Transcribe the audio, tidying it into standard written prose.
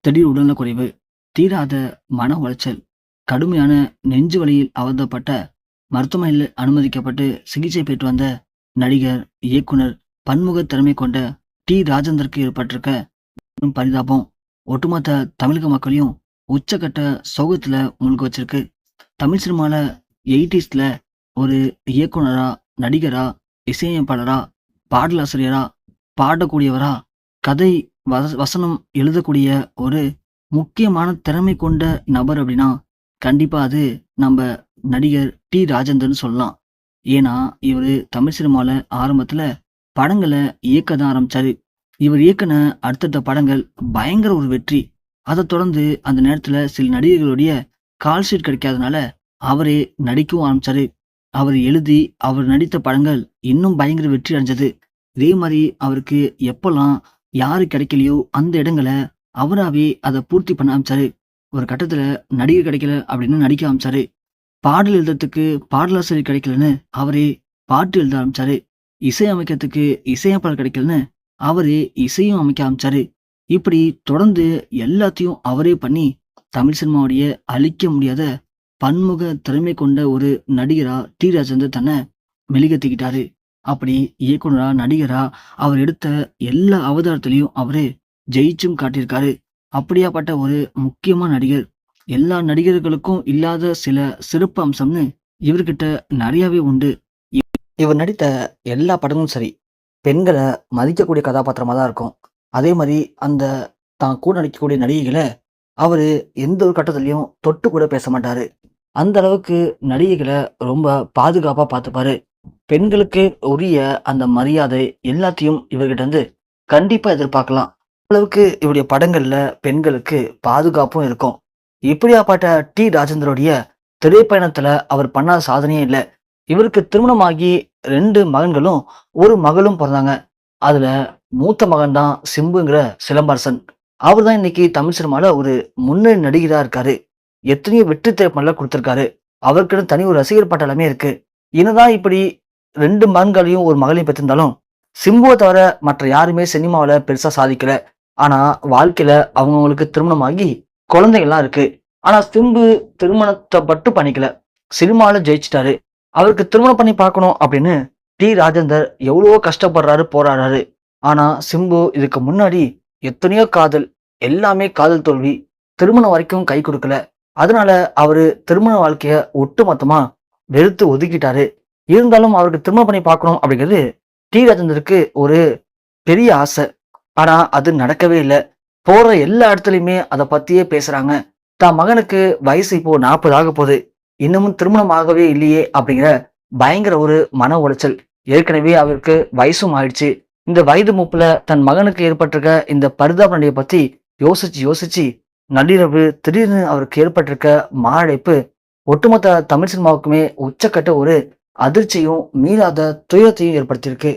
திடீர் உடல்நலக்குறைவு, தீராத மன உளைச்சல், கடுமையான நெஞ்சு வலியில் அவதிப்பட்ட மருத்துவமனையில் அனுமதிக்கப்பட்டு சிகிச்சை பெற்று வந்த நடிகர், இயக்குனர், பன்முக திறமை கொண்ட ராஜேந்தருக்கு ஏற்பட்டிருக்க பெரும் பரிதாபம் ஒட்டுமொத்த தமிழக மக்களையும் உச்சக்கட்ட சோகத்துல மூழ்க வச்சிருக்கு. தமிழ் சினிமால 80ஸ்ல ஒரு இயக்குனரா, நடிகரா, இசையமைப்பாளரா, பாடலாசிரியரா, பாடக்கூடியவரா, கதை வசனம் எழுதக்கூடிய ஒரு முக்கியமான திறமை கொண்ட நபர் அப்படின்னா கண்டிப்பா அது நம்ம நடிகர் ராஜேந்தர்னு சொல்லலாம். ஏன்னா இவரு தமிழ் சினிமால ஆரம்பத்துல படங்களை இயக்க தான் ஆரம்பிச்சாரு. இவர் இயக்குன அடுத்தடுத்த படங்கள் பயங்கர ஒரு வெற்றி. அதை தொடர்ந்து அந்த நேரத்துல சில நடிகர்களுடைய கால் ஷீட் கிடைக்காதனால அவரே நடிக்கவும் ஆரம்பிச்சாரு. அவர் எழுதி அவர் நடித்த படங்கள் இன்னும் பயங்கர வெற்றி அடைஞ்சது. இதே மாதிரி அவருக்கு எப்பெல்லாம் யாரு கிடைக்கலையோ அந்த இடங்களை அவராவே அதை பூர்த்தி பண்ண ஆரம்பிச்சாரு. ஒரு கட்டத்துல நடிகர் கிடைக்கல அப்படின்னு நடிக்க ஆரம்பிச்சாரு. பாடல் எழுதுறதுக்கு பாடலாசிரியர் கிடைக்கலன்னு அவரே பாட்டு எழுத ஆரம்பிச்சாரு. இசை அமைக்கிறதுக்கு இசையமைப்பாளர் கிடைக்கலன்னு அவரே இசையும் அமைக்க ஆரம்பிச்சாரு. இப்படி தொடர்ந்து எல்லாத்தையும் அவரே பண்ணி தமிழ் சினிமாவுடைய அழிக்க முடியாத பன்முக திறமை கொண்ட ஒரு நடிகரா ராஜேந்தர் தன்னை மெலிகத்திக்கிட்டாரு. அப்படி இயக்குனரா, நடிகரா அவர் எடுத்த எல்லா அவதாரத்திலையும் அவரு ஜெயிச்சும் காட்டியிருக்காரு. அப்படியாப்பட்ட ஒரு முக்கியமான நடிகர். எல்லா நடிகர்களுக்கும் இல்லாத சில சிறப்பு அம்சம்னு இவர்கிட்ட நிறையவே உண்டு. இவர் நடித்த எல்லா படமும் சரி, பெண்களை மதிக்கக்கூடிய கதாபாத்திரமா தான் இருக்கும். அதே மாதிரி அந்த தான் கூட நடிக்கக்கூடிய நடிகைகளை அவரு எந்த ஒரு கட்டத்திலையும் தொட்டு கூட பேச மாட்டாரு. அந்த அளவுக்கு நடிகைகளை ரொம்ப பாதுகாப்பா பார்த்துப்பாரு. பெண்களுக்கு உரிய அந்த மரியாதை எல்லாத்தையும் இவர்கிட்ட இருந்து கண்டிப்பா எதிர்பார்க்கலாம். அளவுக்கு இவருடைய படங்கள்ல பெண்களுக்கு பாதுகாப்பும் இருக்கும். இப்படியாப்பட்ட ராஜேந்தருடைய திரைப்பயணத்துல அவர் பண்ணாத சாதனையே இல்லை. இவருக்கு திருமணமாகி 2 மகன்களும் 1 மகளும் பிறந்தாங்க. அதுல மூத்த மகன் தான் சிம்புங்கிற சிலம்பரசன். அவர் தான் இன்னைக்கு தமிழ் சினிமால ஒரு முன்னணி நடிகரா இருக்காரு. எத்தனையோ வெற்றி திரைப்படங்களை கொடுத்திருக்காரு. அவருக்குன்னு தனி ஒரு ரசிகர் பட்டாளமே இருக்கு. என்னதான் இப்படி 2 மகன்களையும் 1 மகளையும் பெற்றிருந்தாலும் சிம்புவை தவிர மற்ற யாருமே சினிமாவில பெருசா சாதிக்கல. ஆனா வாழ்க்கையில அவங்களுக்கு திருமணமாகி குழந்தைகள்லாம் இருக்கு. ஆனா சிம்பு திருமணத்தை மட்டும் பண்ணிக்கல, சினிமால ஜெயிச்சிட்டாரு. அவருக்கு திருமணம் பண்ணி பார்க்கணும் அப்படின்னு ராஜேந்தர் எவ்வளவோ கஷ்டப்படுறாரு, போராடுறாரு. ஆனா சிம்பு இதுக்கு முன்னாடி எத்தனையோ காதல், எல்லாமே காதல் தோல்வி, திருமணம் வரைக்கும் கை கொடுக்கல. அதனால அவரு திருமண வாழ்க்கைய ஒட்டு மொத்தமா வெறுத்து ஒதுக்கிட்டாரு. இருந்தாலும் அவருக்கு திருமணம் பண்ணி பார்க்கணும் அப்படிங்கிறது ராஜேந்தருக்கு ஒரு பெரிய ஆசை. ஆனா அது நடக்கவே இல்லை. போற எல்லா இடத்துலயுமே அதை பத்தியே பேசுறாங்க. தான் மகனுக்கு வயசு இப்போ 40 ஆக போகுது, இன்னமும் திருமணம் ஆகவே இல்லையே அப்படிங்கிற பயங்கர ஒரு மன உளைச்சல். ஏற்கனவே அவருக்கு வயசும் ஆயிடுச்சு. இந்த வயது மூப்புல தன் மகனுக்கு ஏற்பட்டிருக்க இந்த பரிதாப நிலையை பத்தி யோசிச்சு நள்ளிரவு திடீர்னு அவருக்கு ஏற்பட்டிருக்க மாரடைப்பு ஒட்டுமொத்த தமிழ் சினிமாவுக்குமே உச்சக்கட்ட ஒரு அதிர்ச்சியும் மீளாத துயரத்தையும் ஏற்படுத்தியிருக்கு.